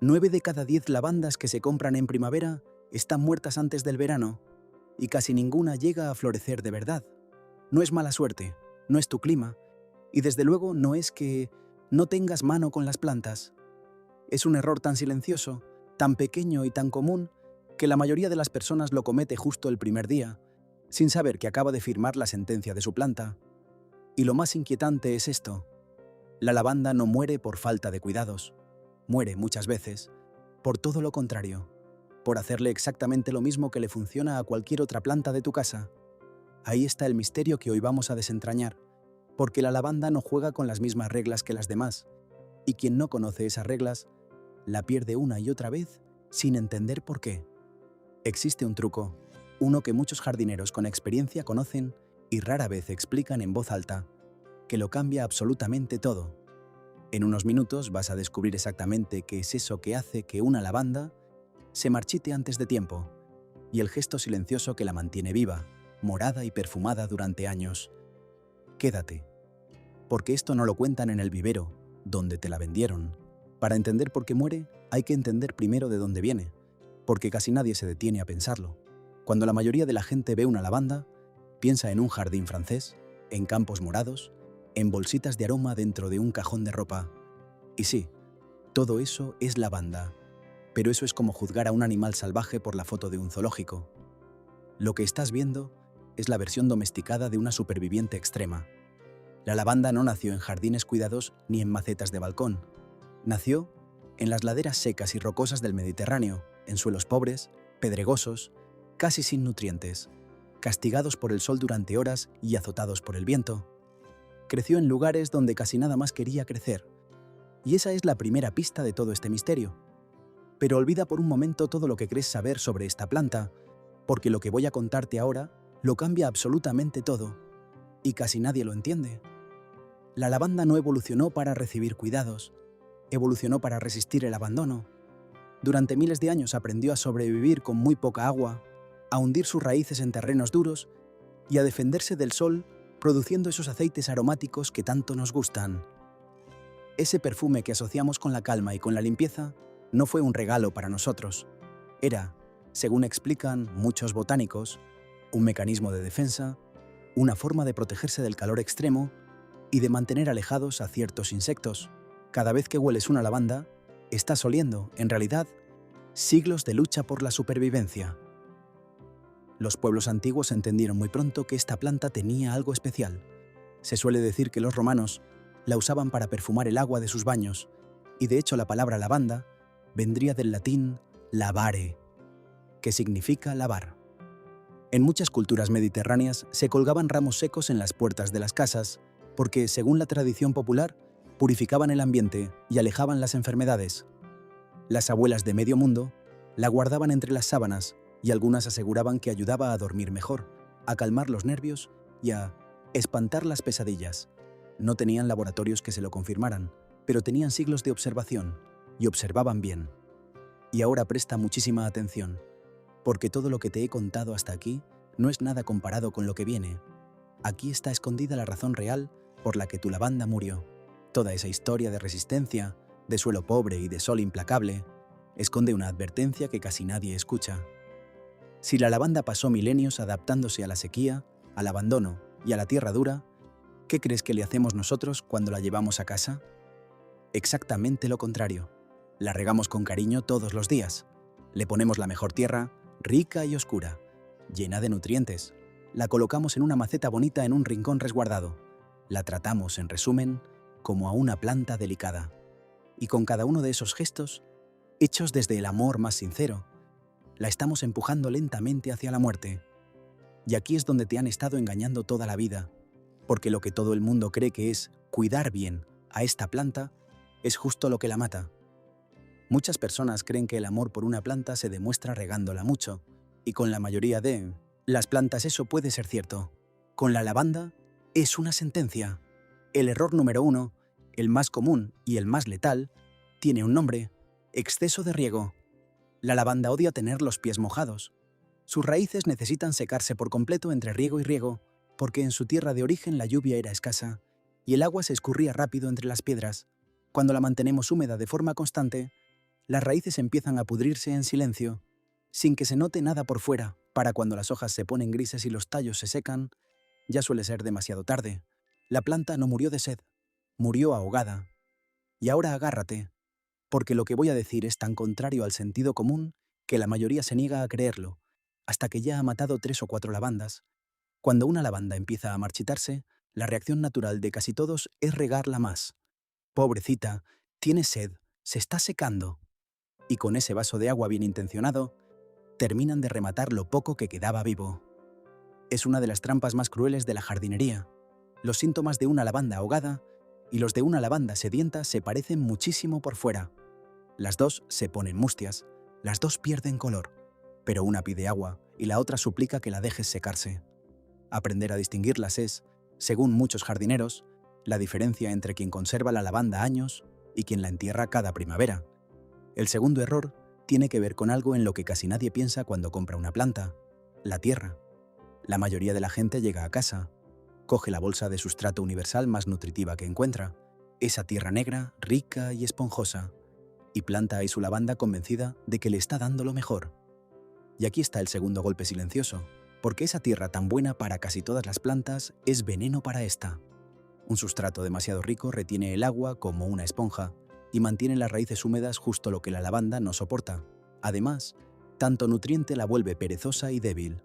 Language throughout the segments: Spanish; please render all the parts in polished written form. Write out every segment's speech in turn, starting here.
9 de cada 10 lavandas que se compran en primavera están muertas antes del verano y casi ninguna llega a florecer de verdad. No es mala suerte, no es tu clima y desde luego no es que no tengas mano con las plantas. Es un error tan silencioso, tan pequeño y tan común que la mayoría de las personas lo comete justo el primer día, sin saber que acaba de firmar la sentencia de su planta. Y lo más inquietante es esto: la lavanda no muere por falta de cuidados. Muere muchas veces por todo lo contrario, por hacerle exactamente lo mismo que le funciona a cualquier otra planta de tu casa. Ahí está el misterio que hoy vamos a desentrañar, porque la lavanda no juega con las mismas reglas que las demás, y quien no conoce esas reglas la pierde una y otra vez sin entender por qué. Existe un truco, uno que muchos jardineros con experiencia conocen y rara vez explican en voz alta, que lo cambia absolutamente todo. En unos minutos vas a descubrir exactamente qué es eso que hace que una lavanda se marchite antes de tiempo, y el gesto silencioso que la mantiene viva, morada y perfumada durante años. Quédate, porque esto no lo cuentan en el vivero, donde te la vendieron. Para entender por qué muere, hay que entender primero de dónde viene, porque casi nadie se detiene a pensarlo. Cuando la mayoría de la gente ve una lavanda, piensa en un jardín francés, en campos morados, en bolsitas de aroma dentro de un cajón de ropa. Y sí, todo eso es lavanda, pero eso es como juzgar a un animal salvaje por la foto de un zoológico. Lo que estás viendo es la versión domesticada de una superviviente extrema. La lavanda no nació en jardines cuidados ni en macetas de balcón. Nació en las laderas secas y rocosas del Mediterráneo, en suelos pobres, pedregosos, casi sin nutrientes, castigados por el sol durante horas y azotados por el viento. Creció en lugares donde casi nada más quería crecer. Y esa es la primera pista de todo este misterio. Pero olvida por un momento todo lo que crees saber sobre esta planta, porque lo que voy a contarte ahora lo cambia absolutamente todo, y casi nadie lo entiende. La lavanda no evolucionó para recibir cuidados, evolucionó para resistir el abandono. Durante miles de años aprendió a sobrevivir con muy poca agua, a hundir sus raíces en terrenos duros y a defenderse del sol produciendo esos aceites aromáticos que tanto nos gustan. Ese perfume que asociamos con la calma y con la limpieza no fue un regalo para nosotros. Era, según explican muchos botánicos, un mecanismo de defensa, una forma de protegerse del calor extremo y de mantener alejados a ciertos insectos. Cada vez que hueles una lavanda, estás oliendo, en realidad, siglos de lucha por la supervivencia. Los pueblos antiguos entendieron muy pronto que esta planta tenía algo especial. Se suele decir que los romanos la usaban para perfumar el agua de sus baños, y de hecho la palabra lavanda vendría del latín lavare, que significa lavar. En muchas culturas mediterráneas se colgaban ramos secos en las puertas de las casas, porque, según la tradición popular, purificaban el ambiente y alejaban las enfermedades. Las abuelas de medio mundo la guardaban entre las sábanas y algunas aseguraban que ayudaba a dormir mejor, a calmar los nervios y a espantar las pesadillas. No tenían laboratorios que se lo confirmaran, pero tenían siglos de observación y observaban bien. Y ahora presta muchísima atención, porque todo lo que te he contado hasta aquí no es nada comparado con lo que viene. Aquí está escondida la razón real por la que tu lavanda murió. Toda esa historia de resistencia, de suelo pobre y de sol implacable, esconde una advertencia que casi nadie escucha. Si la lavanda pasó milenios adaptándose a la sequía, al abandono y a la tierra dura, ¿qué crees que le hacemos nosotros cuando la llevamos a casa? Exactamente lo contrario. La regamos con cariño todos los días. Le ponemos la mejor tierra, rica y oscura, llena de nutrientes. La colocamos en una maceta bonita en un rincón resguardado. La tratamos, en resumen, como a una planta delicada. Y con cada uno de esos gestos, hechos desde el amor más sincero, la estamos empujando lentamente hacia la muerte. Y aquí es donde te han estado engañando toda la vida, porque lo que todo el mundo cree que es cuidar bien a esta planta es justo lo que la mata. Muchas personas creen que el amor por una planta se demuestra regándola mucho, y con la mayoría de las plantas eso puede ser cierto. Con la lavanda es una sentencia. El error número 1, el más común y el más letal, tiene un nombre: exceso de riego. La lavanda odia tener los pies mojados. Sus raíces necesitan secarse por completo entre riego y riego, porque en su tierra de origen la lluvia era escasa y el agua se escurría rápido entre las piedras. Cuando la mantenemos húmeda de forma constante, Las raíces empiezan a pudrirse en silencio, sin que se note nada por fuera. Para cuando las hojas se ponen grises y los tallos se secan, ya suele ser demasiado tarde. La planta no murió de sed, murió ahogada. Y ahora agárrate, porque lo que voy a decir es tan contrario al sentido común que la mayoría se niega a creerlo, hasta que ya ha matado 3 o 4 lavandas. Cuando una lavanda empieza a marchitarse, la reacción natural de casi todos es regarla más. Pobrecita, tiene sed, se está secando. Y con ese vaso de agua bien intencionado, terminan de rematar lo poco que quedaba vivo. Es una de las trampas más crueles de la jardinería. Los síntomas de una lavanda ahogada y los de una lavanda sedienta se parecen muchísimo por fuera. Las dos se ponen mustias, las dos pierden color, pero una pide agua y la otra suplica que la dejes secarse. Aprender a distinguirlas es, según muchos jardineros, la diferencia entre quien conserva la lavanda años y quien la entierra cada primavera. El segundo error tiene que ver con algo en lo que casi nadie piensa cuando compra una planta: la tierra. La mayoría de la gente llega a casa, coge la bolsa de sustrato universal más nutritiva que encuentra, esa tierra negra, rica y esponjosa, y planta ahí su lavanda convencida de que le está dando lo mejor. Y aquí está el segundo golpe silencioso, porque esa tierra tan buena para casi todas las plantas es veneno para esta. Un sustrato demasiado rico retiene el agua como una esponja y mantiene las raíces húmedas, justo lo que la lavanda no soporta. Además, tanto nutriente la vuelve perezosa y débil.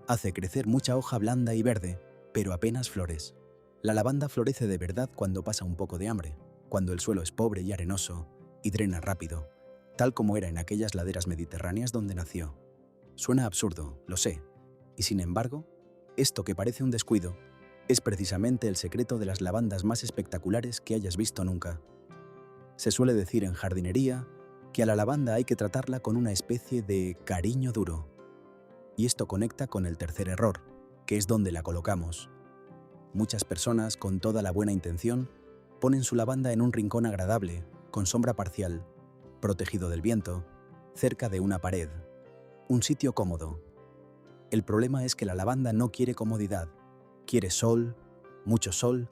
Hace crecer mucha hoja blanda y verde, pero apenas flores. La lavanda florece de verdad cuando pasa un poco de hambre, cuando el suelo es pobre y arenoso y drena rápido, tal como era en aquellas laderas mediterráneas donde nació. Suena absurdo, lo sé, y sin embargo, esto que parece un descuido es precisamente el secreto de las lavandas más espectaculares que hayas visto nunca. Se suele decir en jardinería que a la lavanda hay que tratarla con una especie de cariño duro. Y esto conecta con el tercer error, que es donde la colocamos. Muchas personas, con toda la buena intención, ponen su lavanda en un rincón agradable, con sombra parcial, protegido del viento, cerca de una pared, un sitio cómodo. El problema es que la lavanda no quiere comodidad, quiere sol, mucho sol,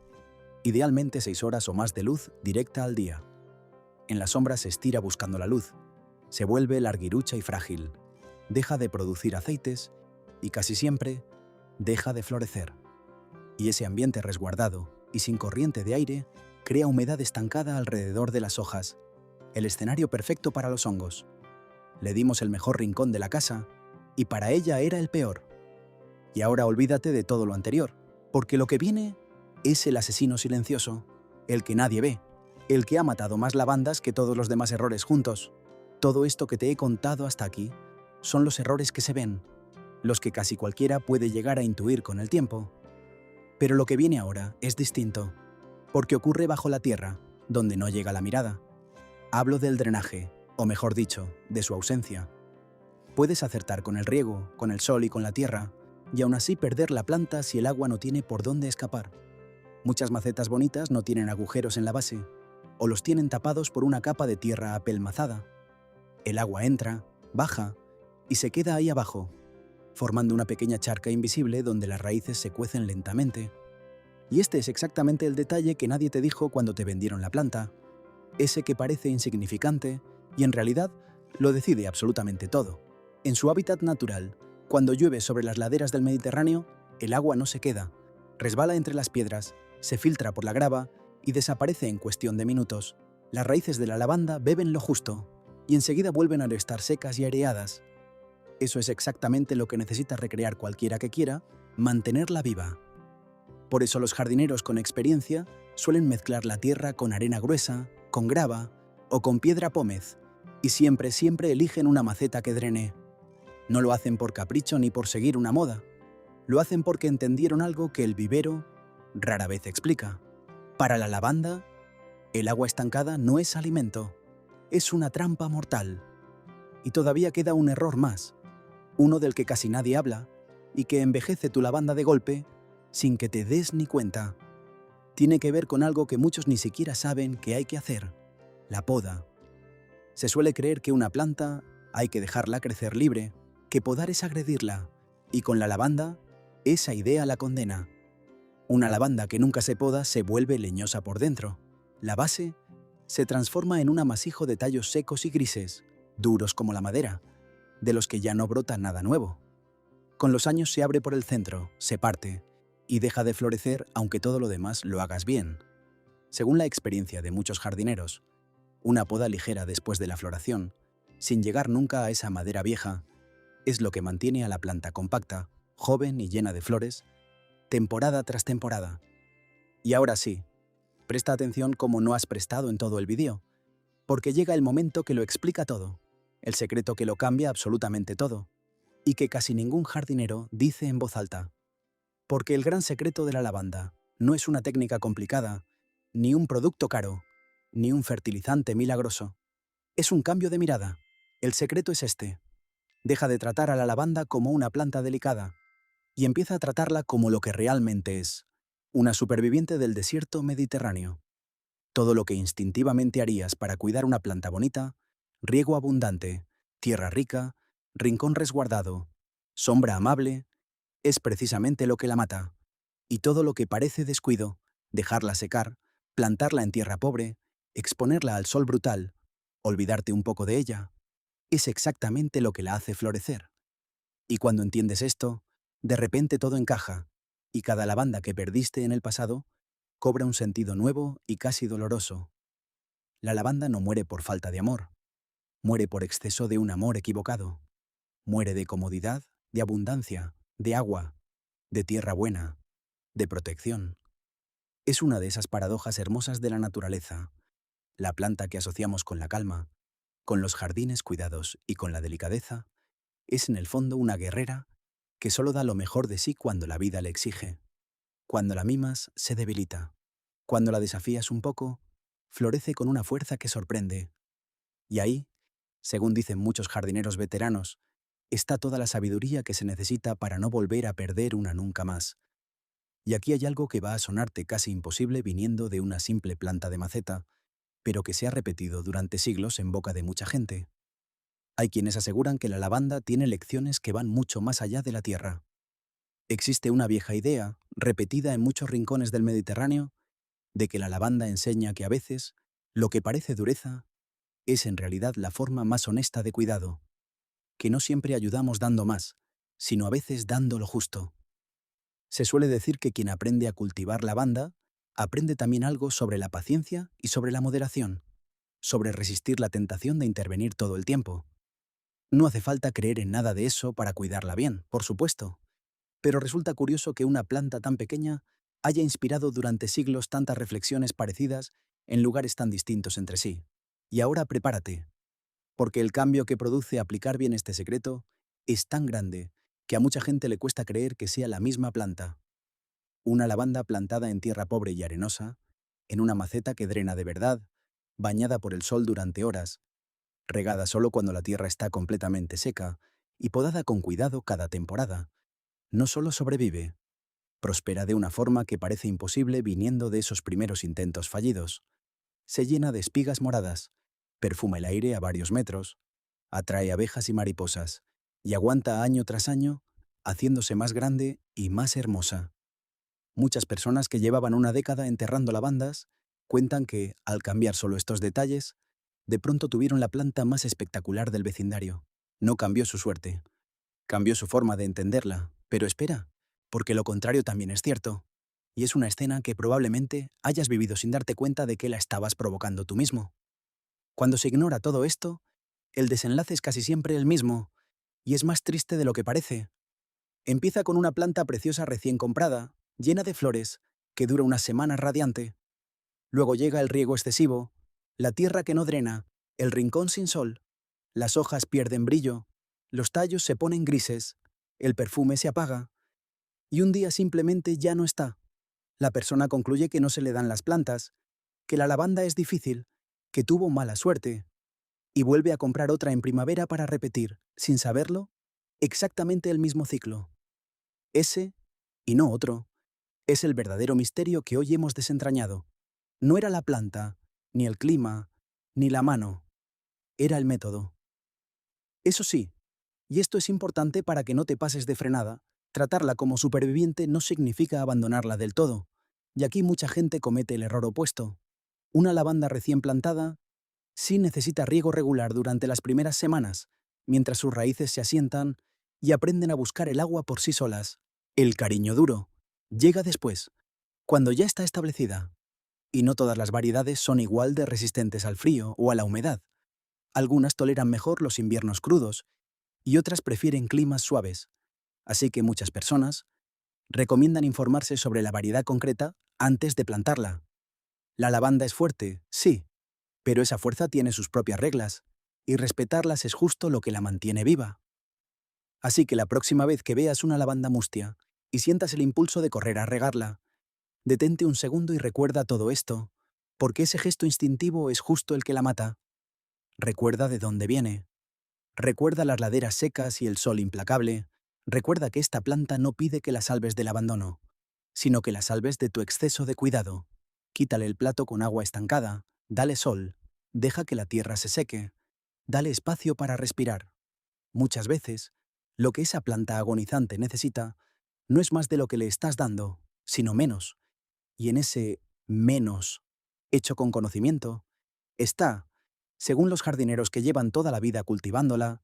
idealmente 6 horas o más de luz directa al día. En la sombra se estira buscando la luz, se vuelve larguirucha y frágil, deja de producir aceites y casi siempre deja de florecer. Y ese ambiente resguardado y sin corriente de aire crea humedad estancada alrededor de las hojas, el escenario perfecto para los hongos. Le dimos el mejor rincón de la casa y para ella era el peor. Y ahora olvídate de todo lo anterior, porque lo que viene es el asesino silencioso, el que nadie ve, el que ha matado más lavandas que todos los demás errores juntos. Todo esto que te he contado hasta aquí son los errores que se ven, los que casi cualquiera puede llegar a intuir con el tiempo. Pero lo que viene ahora es distinto, porque ocurre bajo la tierra, donde no llega la mirada. Hablo del drenaje, o mejor dicho, de su ausencia. Puedes acertar con el riego, con el sol y con la tierra, y aún así perder la planta si el agua no tiene por dónde escapar. Muchas macetas bonitas no tienen agujeros en la base, o los tienen tapados por una capa de tierra apelmazada. El agua entra, baja, y se queda ahí abajo, formando una pequeña charca invisible donde las raíces se cuecen lentamente. Y este es exactamente el detalle que nadie te dijo cuando te vendieron la planta, ese que parece insignificante y en realidad lo decide absolutamente todo. En su hábitat natural, cuando llueve sobre las laderas del Mediterráneo, el agua no se queda, resbala entre las piedras, se filtra por la grava y desaparece en cuestión de minutos. Las raíces de la lavanda beben lo justo y enseguida vuelven a estar secas y aireadas. Eso es exactamente lo que necesita recrear cualquiera que quiera mantenerla viva. Por eso los jardineros con experiencia suelen mezclar la tierra con arena gruesa, con grava o con piedra pómez, y siempre eligen una maceta que drene. No lo hacen por capricho ni por seguir una moda. Lo hacen porque entendieron algo que el vivero rara vez explica. Para la lavanda, el agua estancada no es alimento, es una trampa mortal. Y todavía queda un error más, uno del que casi nadie habla y que envejece tu lavanda de golpe sin que te des ni cuenta. Tiene que ver con algo que muchos ni siquiera saben que hay que hacer: la poda. Se suele creer que una planta hay que dejarla crecer libre, que podar es agredirla, y con la lavanda, esa idea la condena. Una lavanda que nunca se poda se vuelve leñosa por dentro. La base se transforma en un amasijo de tallos secos y grises, duros como la madera, de los que ya no brota nada nuevo. Con los años se abre por el centro, se parte, y deja de florecer aunque todo lo demás lo hagas bien. Según la experiencia de muchos jardineros, una poda ligera después de la floración, sin llegar nunca a esa madera vieja, es lo que mantiene a la planta compacta, joven y llena de flores, temporada tras temporada. Y ahora sí, presta atención como no has prestado en todo el vídeo, porque llega el momento que lo explica todo, el secreto que lo cambia absolutamente todo, y que casi ningún jardinero dice en voz alta. Porque el gran secreto de la lavanda no es una técnica complicada, ni un producto caro, ni un fertilizante milagroso. Es un cambio de mirada. El secreto es este. Deja de tratar a la lavanda como una planta delicada y empieza a tratarla como lo que realmente es, una superviviente del desierto mediterráneo. Todo lo que instintivamente harías para cuidar una planta bonita, riego abundante, tierra rica, rincón resguardado, sombra amable, es precisamente lo que la mata. Y todo lo que parece descuido, dejarla secar, plantarla en tierra pobre, exponerla al sol brutal, olvidarte un poco de ella, es exactamente lo que la hace florecer. Y cuando entiendes esto, de repente todo encaja, y cada lavanda que perdiste en el pasado cobra un sentido nuevo y casi doloroso. La lavanda no muere por falta de amor, muere por exceso de un amor equivocado. Muere de comodidad, de abundancia, de agua, de tierra buena, de protección. Es una de esas paradojas hermosas de la naturaleza, la planta que asociamos con la calma, con los jardines cuidados y con la delicadeza, es en el fondo una guerrera que solo da lo mejor de sí cuando la vida le exige. Cuando la mimas, se debilita. Cuando la desafías un poco, florece con una fuerza que sorprende. Y ahí, según dicen muchos jardineros veteranos, está toda la sabiduría que se necesita para no volver a perder una nunca más. Y aquí hay algo que va a sonarte casi imposible viniendo de una simple planta de maceta, pero que se ha repetido durante siglos en boca de mucha gente. Hay quienes aseguran que la lavanda tiene lecciones que van mucho más allá de la tierra. Existe una vieja idea, repetida en muchos rincones del Mediterráneo, de que la lavanda enseña que a veces, lo que parece dureza, es en realidad la forma más honesta de cuidado, que no siempre ayudamos dando más, sino a veces dando lo justo. Se suele decir que quien aprende a cultivar lavanda, aprende también algo sobre la paciencia y sobre la moderación, sobre resistir la tentación de intervenir todo el tiempo. No hace falta creer en nada de eso para cuidarla bien, por supuesto, pero resulta curioso que una planta tan pequeña haya inspirado durante siglos tantas reflexiones parecidas en lugares tan distintos entre sí. Y ahora prepárate, porque el cambio que produce aplicar bien este secreto es tan grande que a mucha gente le cuesta creer que sea la misma planta. Una lavanda plantada en tierra pobre y arenosa, en una maceta que drena de verdad, bañada por el sol durante horas, regada solo cuando la tierra está completamente seca y podada con cuidado cada temporada, no solo sobrevive, prospera de una forma que parece imposible viniendo de esos primeros intentos fallidos. Se llena de espigas moradas, perfuma el aire a varios metros, atrae abejas y mariposas, y aguanta año tras año, haciéndose más grande y más hermosa. Muchas personas que llevaban una década enterrando lavandas cuentan que, al cambiar solo estos detalles, de pronto tuvieron la planta más espectacular del vecindario. No cambió su suerte, cambió su forma de entenderla. Pero espera, porque lo contrario también es cierto. Y es una escena que probablemente hayas vivido sin darte cuenta de que la estabas provocando tú mismo. Cuando se ignora todo esto, el desenlace es casi siempre el mismo, y es más triste de lo que parece. Empieza con una planta preciosa recién comprada, llena de flores, que dura unas semanas radiante. Luego llega el riego excesivo, la tierra que no drena, el rincón sin sol, las hojas pierden brillo, los tallos se ponen grises, el perfume se apaga, y un día simplemente ya no está. La persona concluye que no se le dan las plantas, que la lavanda es difícil, que tuvo mala suerte, y vuelve a comprar otra en primavera para repetir, sin saberlo, exactamente el mismo ciclo. Ese, y no otro, es el verdadero misterio que hoy hemos desentrañado. No era la planta, ni el clima, ni la mano. Era el método. Eso sí, y esto es importante para que no te pases de frenada, tratarla como superviviente no significa abandonarla del todo. Y aquí mucha gente comete el error opuesto. Una lavanda recién plantada sí necesita riego regular durante las primeras semanas, mientras sus raíces se asientan y aprenden a buscar el agua por sí solas. El cariño duro llega después, cuando ya está establecida. Y no todas las variedades son igual de resistentes al frío o a la humedad. Algunas toleran mejor los inviernos crudos y otras prefieren climas suaves. Así que muchas personas recomiendan informarse sobre la variedad concreta antes de plantarla. La lavanda es fuerte, sí, pero esa fuerza tiene sus propias reglas, y respetarlas es justo lo que la mantiene viva. Así que la próxima vez que veas una lavanda mustia y sientas el impulso de correr a regarla, detente un segundo y recuerda todo esto, porque ese gesto instintivo es justo el que la mata. Recuerda de dónde viene. Recuerda las laderas secas y el sol implacable. Recuerda que esta planta no pide que la salves del abandono, sino que la salves de tu exceso de cuidado. Quítale el plato con agua estancada, dale sol, deja que la tierra se seque, dale espacio para respirar. Muchas veces, lo que esa planta agonizante necesita no es más de lo que le estás dando, sino menos. Y en ese menos, hecho con conocimiento, está, según los jardineros que llevan toda la vida cultivándola,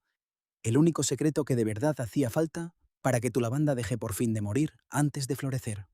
el único secreto que de verdad hacía falta para que tu lavanda deje por fin de morir antes de florecer.